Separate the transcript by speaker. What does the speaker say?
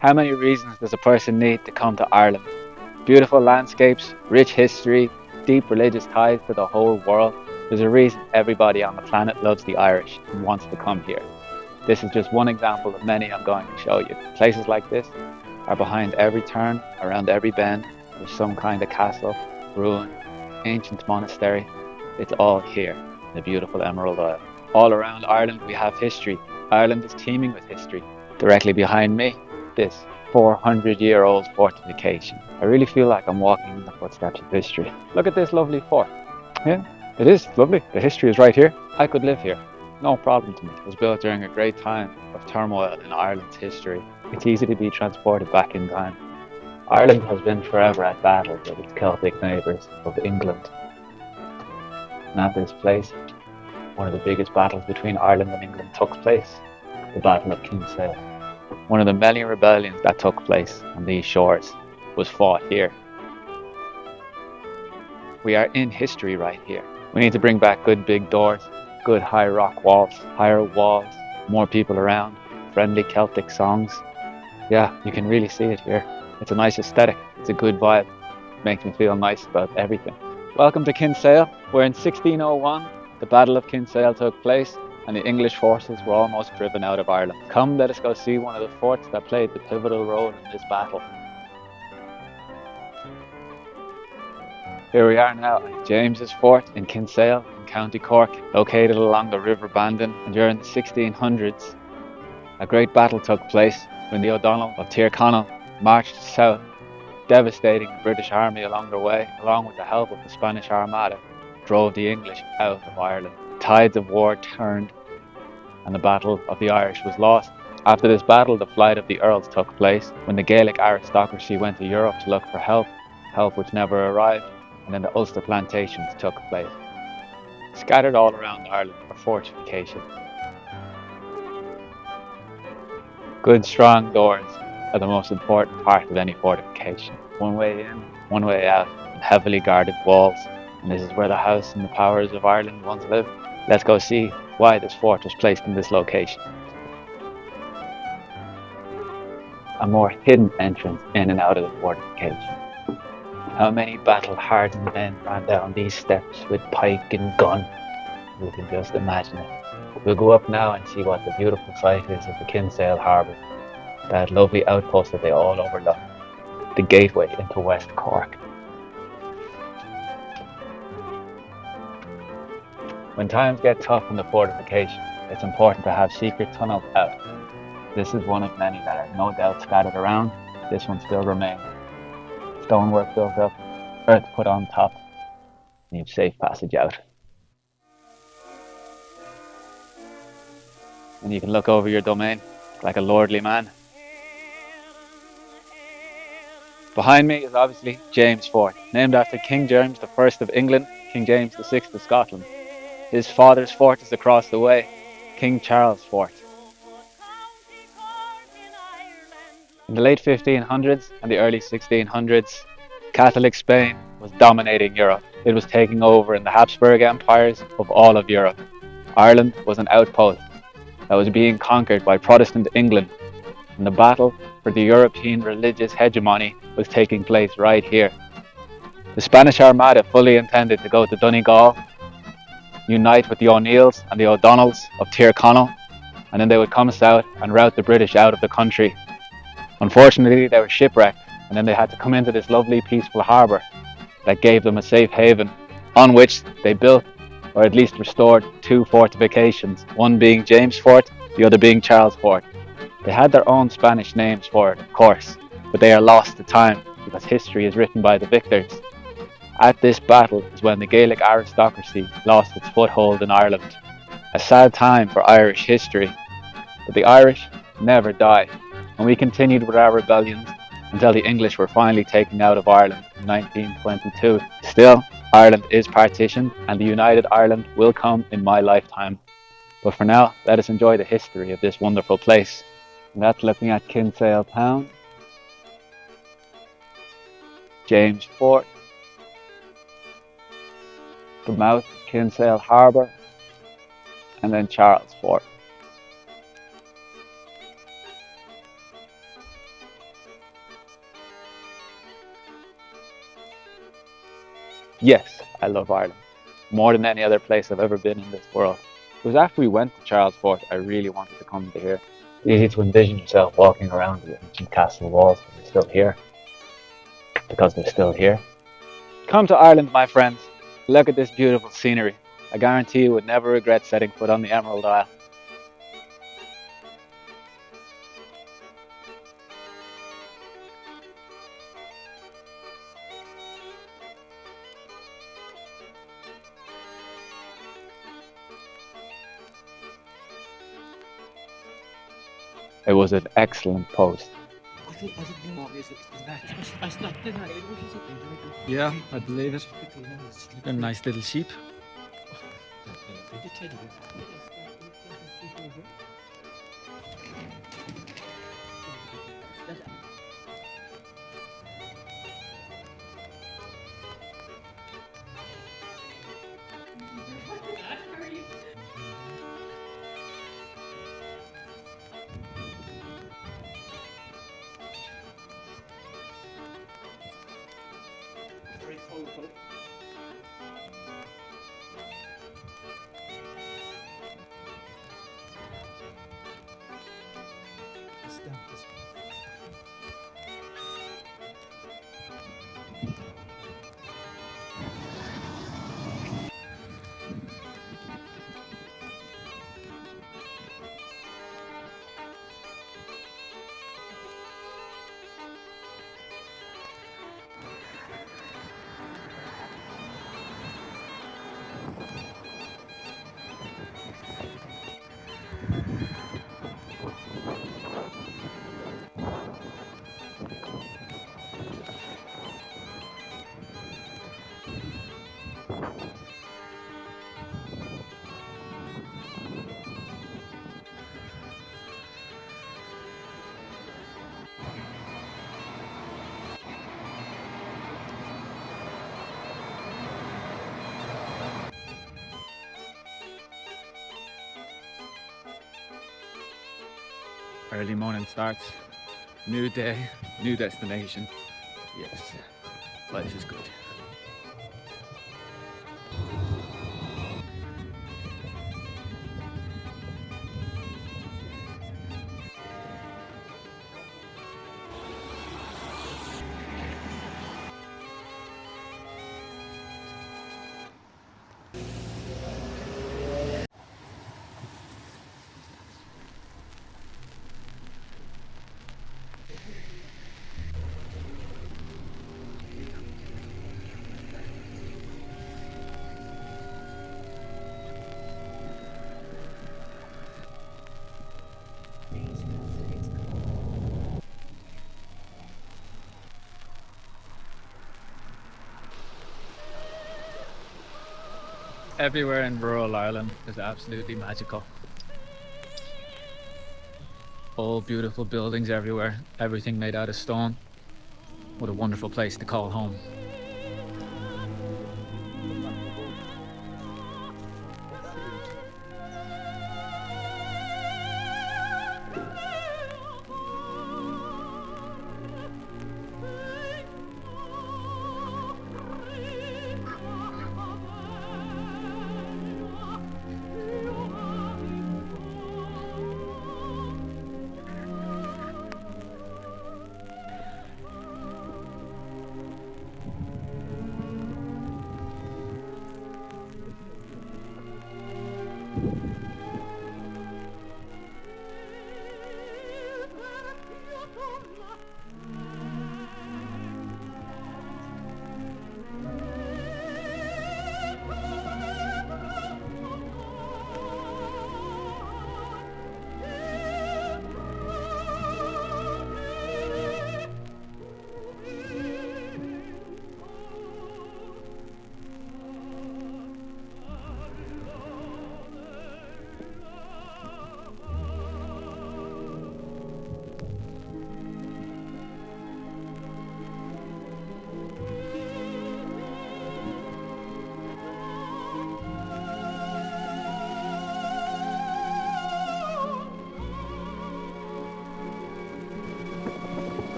Speaker 1: How many reasons does a person need to come to Ireland? Beautiful landscapes, rich history, deep religious ties to the whole world. There's a reason everybody on the planet loves the Irish and wants to come here. This is just one example of many I'm going to show you. Places like this are behind every turn, around every bend. There's some kind of castle, ruin, ancient monastery. It's all here in the beautiful Emerald Isle. All around Ireland we have history. Ireland is teeming with history. Directly behind me, this 400-year-old fortification. I really feel like I'm walking in the footsteps of history. Look at this lovely fort. Yeah, it is lovely. The history is right here. I could live here. No problem to me. It was built during a great time of turmoil in Ireland's history. It's easy to be transported back in time. Ireland has been forever at battle with its Celtic neighbours of England. And at this place, one of the biggest battles between Ireland and England took place, the Battle of Kinsale. One of the many rebellions that took place on these shores was fought here. We are in history right here. We need to bring back good big doors, good high rock walls, higher walls, more people around, friendly Celtic songs. Yeah, you can really see it here. It's a nice aesthetic, it's a good vibe. It makes me feel nice about everything. Welcome to Kinsale, where in 1601 the Battle of Kinsale took place and the English forces were almost driven out of Ireland. Come, let us go see one of the forts that played the pivotal role in this battle. Here we are now at James's Fort in Kinsale in County Cork, located along the River Bandon. And during the 1600s, a great battle took place when the O'Donnell of Tyrconnell marched south, devastating the British army along their way, along with the help of the Spanish Armada, drove the English out of Ireland. Tides of war turned and the Battle of the Irish was lost. After this battle, the flight of the Earls took place when the Gaelic aristocracy went to Europe to look for help which never arrived, and then the Ulster plantations took place. Scattered all around Ireland are fortifications. Good strong doors are the most important part of any fortification. One way in, one way out, and heavily guarded walls. And this is where the house and the powers of Ireland once lived. Let's go see why this fort was placed in this location. A more hidden entrance in and out of the fortification. How many battle-hardened men ran down these steps with pike and gun? You can just imagine it. We'll go up now and see what the beautiful sight is of the Kinsale Harbour. That lovely outpost that they all overlook. The gateway into West Cork. When times get tough in the fortification, it's important to have secret tunnels out. This is one of many that are no doubt scattered around. This one still remains. Stonework built up, earth put on top, and you have safe passage out. And you can look over your domain like a lordly man. Behind me is obviously James Fort, named after King James I of England, King James VI of Scotland. His father's fort is across the way, King Charles Fort. In the late 1500s and the early 1600s, Catholic Spain was dominating Europe. It was taking over in the Habsburg empires of all of Europe. Ireland was an outpost that was being conquered by Protestant England, and the battle for the European religious hegemony was taking place right here. The Spanish Armada fully intended to go to Donegal, unite with the O'Neills and the O'Donnells of Tyrconnell, and then they would come south and rout the British out of the country. Unfortunately, they were shipwrecked, and then they had to come into this lovely peaceful harbour that gave them a safe haven, on which they built, or at least restored, two fortifications, one being James Fort, the other being Charles Fort. They had their own Spanish names for it, of course, but they are lost to time because history is written by the victors. At this battle is when the Gaelic aristocracy lost its foothold in Ireland. A sad time for Irish history, but the Irish never die, and we continued with our rebellions until the English were finally taken out of Ireland in 1922. Still, Ireland is partitioned, and the United Ireland will come in my lifetime. But for now, let us enjoy the history of this wonderful place. And that's looking at Kinsale Town, James Fort, the mouth of Kinsale Harbour, and then Charles Fort. Yes, I love Ireland more than any other place I've ever been in this world. It was after we went to Charles Fort I really wanted to come to here. It's easy to envision yourself walking around the ancient castle walls because they're still here. Because they're still here. Come to Ireland, my friends. Look at this beautiful scenery. I guarantee you would never regret setting foot on the Emerald Isle. It was an excellent post.
Speaker 2: Yeah, I believe it. A nice little sheep. Early morning starts. New day, new destination. Yes, life is good. Everywhere in rural Ireland is absolutely magical. All beautiful buildings everywhere, everything made out of stone. What a wonderful place to call home.